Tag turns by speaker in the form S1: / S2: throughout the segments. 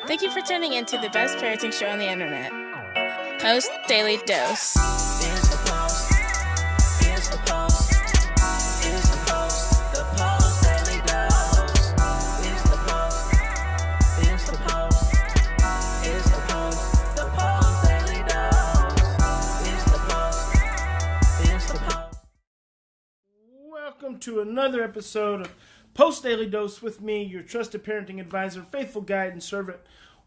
S1: Thank you for tuning in to the best parenting show on the internet, Post Daily Dose.
S2: It's the Post. It's the Post. It's the Post. The Post Daily Dose. It's the Post. It's the Post. It's the Post. The Post Daily Dose. It's the Post. It's the Post.
S3: Welcome to another episode of Post Daily Dose with me, your trusted parenting advisor, faithful guide and servant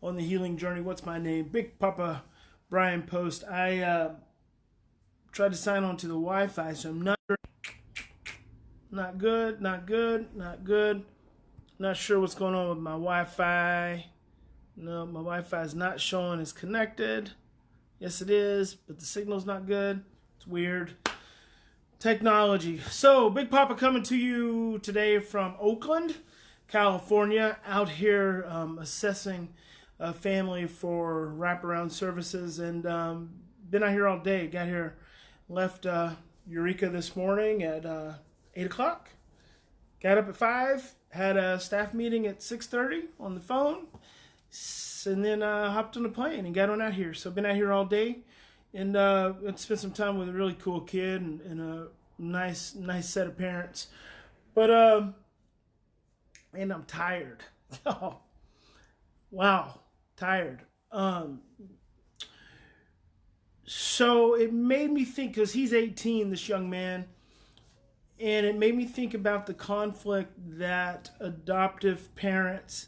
S3: on the healing journey. What's my name? Big Papa Bryan+Post. I tried to sign on to the Wi-Fi, so I'm not good. Not sure what's going on with my Wi-Fi. No, my Wi-Fi is not showing it's connected. Yes, it is, but the signal's not good. It's weird. Technology. So, Big Papa coming to you today from Oakland, California, out here assessing a family for wraparound services, and been out here all day. Got here, left Eureka this morning at 8 o'clock, got up at 5, had a staff meeting at 6:30 on the phone, and then hopped on the plane and got on out here. So, been out here all day. And spent some time with a really cool kid and a nice set of parents. But, and I'm tired. Oh, wow, tired. So it made me think, because he's 18, this young man, and it made me think about the conflict that adoptive parents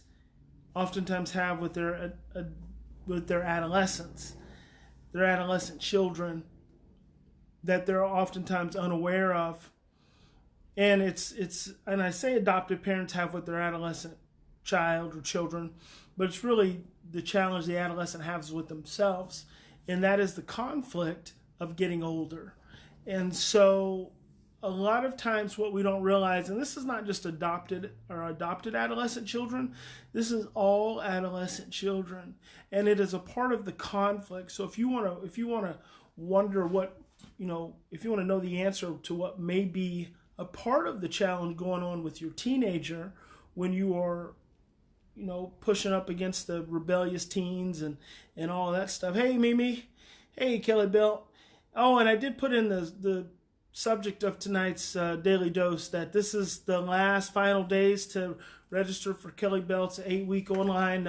S3: oftentimes have with their adolescents. Their adolescent children that they're oftentimes unaware of. And and I say adoptive parents have with their adolescent child or children, but it's really the challenge the adolescent has with themselves. And that is the conflict of getting older. And so a lot of times what we don't realize, and this is not just adopted adolescent children, this is all adolescent children, and it is a part of the conflict. So if you want to wonder what, if you want to know the answer to what may be a part of the challenge going on with your teenager when you are, pushing up against the rebellious teens and all that stuff. Hey, Mimi. Hey, Kelly Bill. Oh, and I did put in the subject of tonight's Daily Dose that this is the last final days to register for Kelly Belt's 8-week online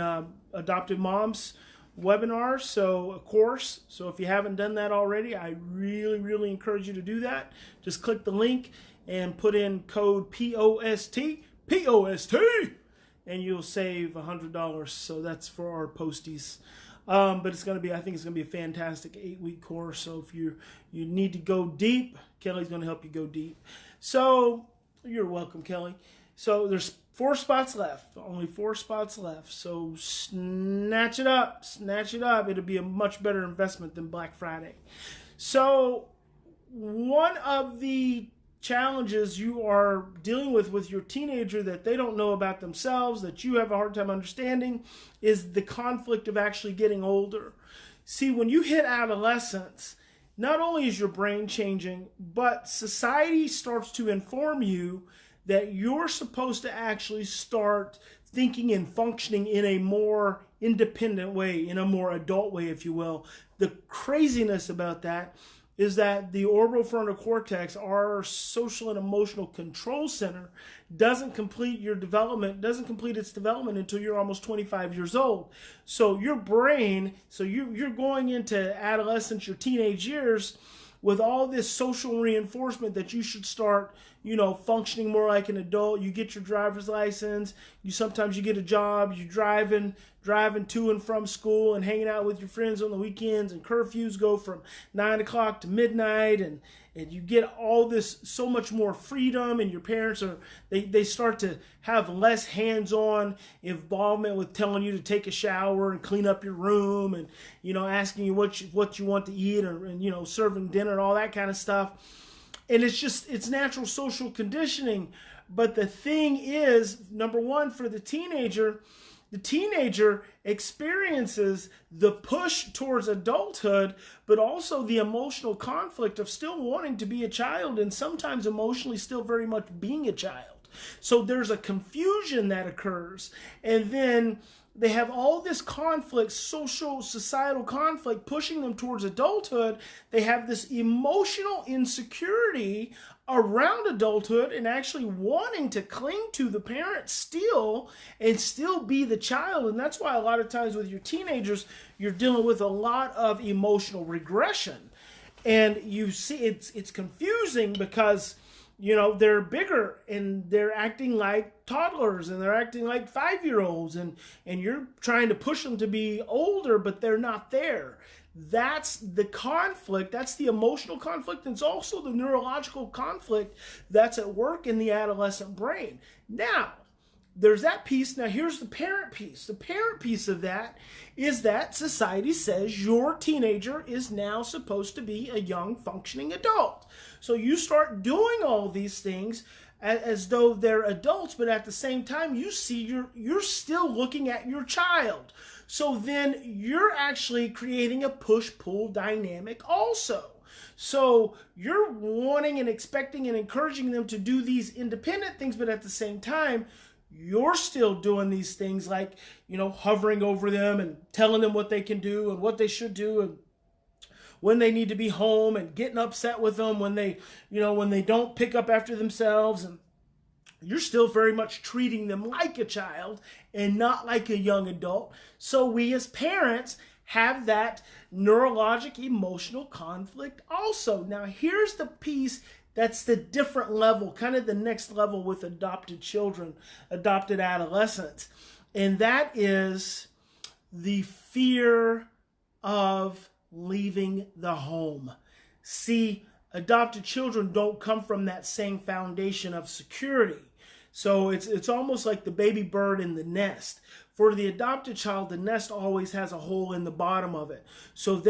S3: adoptive moms webinar, so a course. So if you haven't done that already, I really encourage you to do that. Just click the link and put in code POST, and you'll save $100. So that's for our posties. But it's going to be, I think it's going to be a fantastic 8-week course. So if you need to go deep, Kelly's going to help you go deep. So you're welcome, Kelly. So there's 4 spots left, only 4 spots left. So snatch it up. It'll be a much better investment than Black Friday. So one of the challenges you are dealing with your teenager that they don't know about themselves, that you have a hard time understanding, is the conflict of actually getting older. See, when you hit adolescence, not only is your brain changing, but society starts to inform you that you're supposed to actually start thinking and functioning in a more independent way, in a more adult way, if you will. The craziness about that is that the orbitofrontal cortex, our social and emotional control center, doesn't complete its development until you're almost 25 years old. So your brain, you're going into adolescence, your teenage years, with all this social reinforcement that you should start, functioning more like an adult. You get your driver's license. Sometimes you get a job. You're driving to and from school and hanging out with your friends on the weekends. And curfews go from 9 o'clock to midnight. And you get all this, so much more freedom. And your parents they start to have less hands-on involvement with telling you to take a shower and clean up your room and, asking you what you want to eat and serving dinner and all that kind of stuff. And it's natural social conditioning. But the thing is, number one, for the teenager experiences the push towards adulthood, but also the emotional conflict of still wanting to be a child and sometimes emotionally still very much being a child. So there's a confusion that occurs. And then they have all this conflict, social, societal conflict, pushing them towards adulthood. They have this emotional insecurity around adulthood and actually wanting to cling to the parent still and still be the child. And that's why a lot of times with your teenagers, you're dealing with a lot of emotional regression. And you see it's confusing because, you know, they're bigger and they're acting like toddlers and they're acting like 5-year-olds and you're trying to push them to be older, but they're not there. That's the conflict. That's the emotional conflict. And it's also the neurological conflict that's at work in the adolescent brain. Now, there's that piece. Now, here's the parent piece. The parent piece of that is that society says your teenager is now supposed to be a young, functioning adult. So you start doing all these things as though they're adults, but at the same time, you see you're still looking at your child. So then you're actually creating a push-pull dynamic also. So you're wanting and expecting and encouraging them to do these independent things, but at the same time, you're still doing these things like, you know, hovering over them and telling them what they can do and what they should do and when they need to be home and getting upset with them when they, you know, when they don't pick up after themselves. And you're still very much treating them like a child and not like a young adult. So we as parents have that neurologic emotional conflict also. Now here's the piece that's the different level, kind of the next level with adopted children, adopted adolescents. And that is the fear of leaving the home. See, adopted children don't come from that same foundation of security. So it's almost like the baby bird in the nest. For the adopted child, the nest always has a hole in the bottom of it. So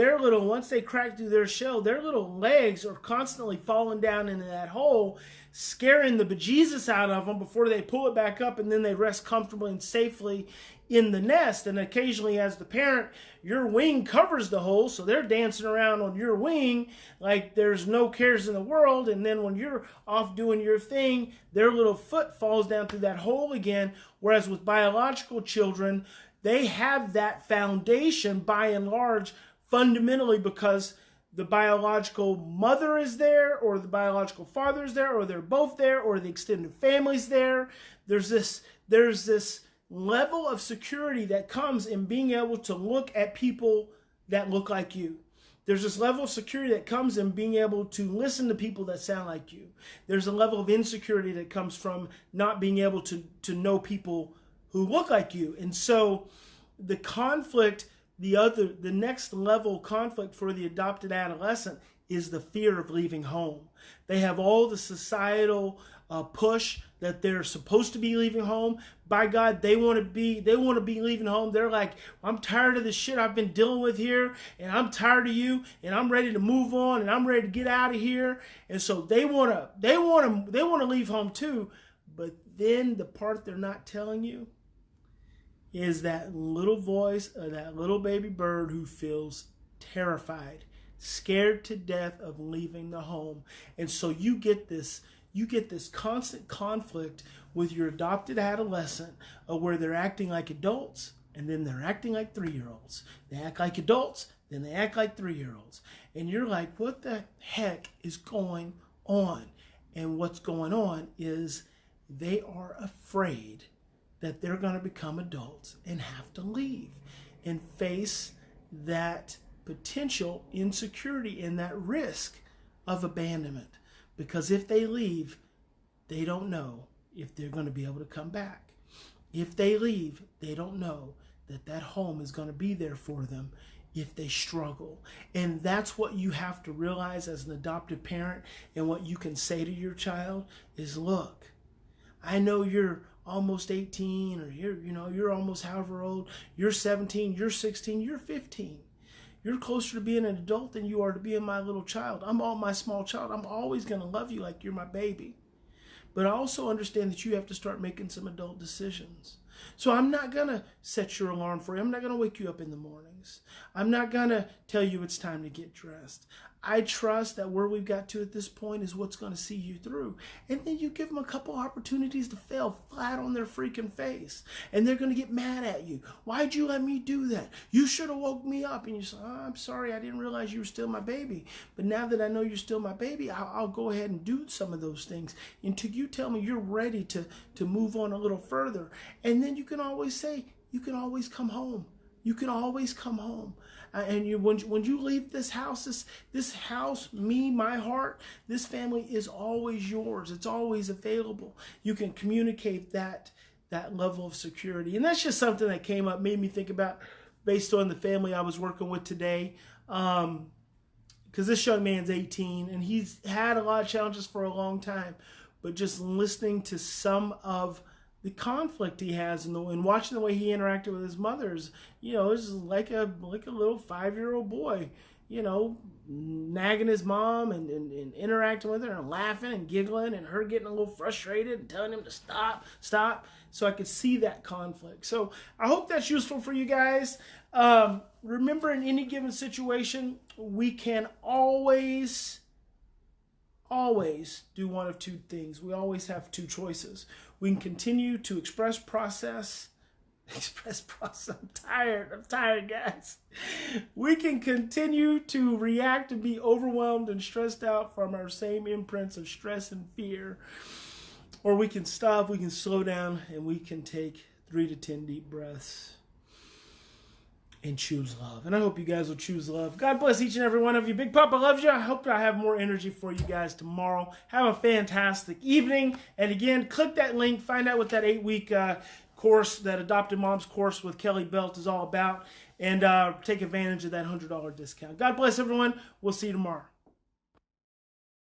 S3: once they crack through their shell, their little legs are constantly falling down into that hole, scaring the bejesus out of them before they pull it back up, and then they rest comfortably and safely in the nest. And occasionally, as the parent, your wing covers the hole, so they're dancing around on your wing like there's no cares in the world. And then when you're off doing your thing, their little foot falls down through that hole again. Whereas with biological children, they have that foundation by and large, fundamentally because the biological mother is there, or the biological father is there, or they're both there, or the extended family's there. There's this level of security that comes in being able to look at people that look like you. There's this level of security that comes in being able to listen to people that sound like you. There's a level of insecurity that comes from not being able to know people who look like you. And so the conflict, the next level conflict for the adopted adolescent is the fear of leaving home. They have all the societal push that they're supposed to be leaving home. By God, they want to be leaving home. They're like, I'm tired of the shit I've been dealing with here, and I'm tired of you, and I'm ready to move on, and I'm ready to get out of here. And so they want to leave home too. But then the part they're not telling you is that little voice of that little baby bird who feels terrified, scared to death of leaving the home. And so you get this constant conflict with your adopted adolescent where they're acting like adults and then they're acting like 3-year-olds. They act like adults, then they act like 3-year-olds. And you're like, what the heck is going on? And what's going on is they are afraid that they're going to become adults and have to leave and face that potential insecurity and that risk of abandonment. Because if they leave, they don't know if they're going to be able to come back. If they leave, they don't know that that home is going to be there for them if they struggle. And that's what you have to realize as an adoptive parent. And what you can say to your child is, look, I know you're almost 18, or you're almost however old. You're 17, you're 16, you're 15. You're closer to being an adult than you are to being my little child. I'm my small child. I'm always going to love you like you're my baby. But I also understand that you have to start making some adult decisions. So I'm not going to set your alarm for you. I'm not going to wake you up in the mornings. I'm not going to tell you it's time to get dressed. I trust that where we've got to at this point is what's going to see you through. And then you give them a couple opportunities to fail flat on their freaking face. And they're going to get mad at you. Why'd you let me do that? You should have woke me up. And you say, oh, I'm sorry, I didn't realize you were still my baby. But now that I know you're still my baby, I'll go ahead and do some of those things until you tell me you're ready to move on a little further. And then you can always say, you can always come home. You can always come home. And when you leave this house, this house, me, my heart, this family is always yours. It's always available. You can communicate that level of security. And that's just something that came up, made me think about based on the family I was working with today. Because this young man's 18 and he's had a lot of challenges for a long time. But just listening to some of the conflict he has and watching the way he interacted with his mother's, it's like a little 5-year-old boy, nagging his mom and interacting with her and laughing and giggling and her getting a little frustrated and telling him to stop. So I could see that conflict. So I hope that's useful for you guys. Remember, in any given situation, we can always do one of two things. We always have two choices. We can continue to express process. I'm tired, guys. We can continue to react and be overwhelmed and stressed out from our same imprints of stress and fear. Or we can stop, we can slow down, and we can take 3 to 10 deep breaths and choose love. And I hope you guys will choose love. God bless each and every one of you. Big Papa loves you. I hope I have more energy for you guys tomorrow. Have a fantastic evening. And again, click that link. Find out what that 8-week course, that Adopted Moms course with Kelly Belt is all about. And take advantage of that $100 discount. God bless everyone. We'll see you tomorrow.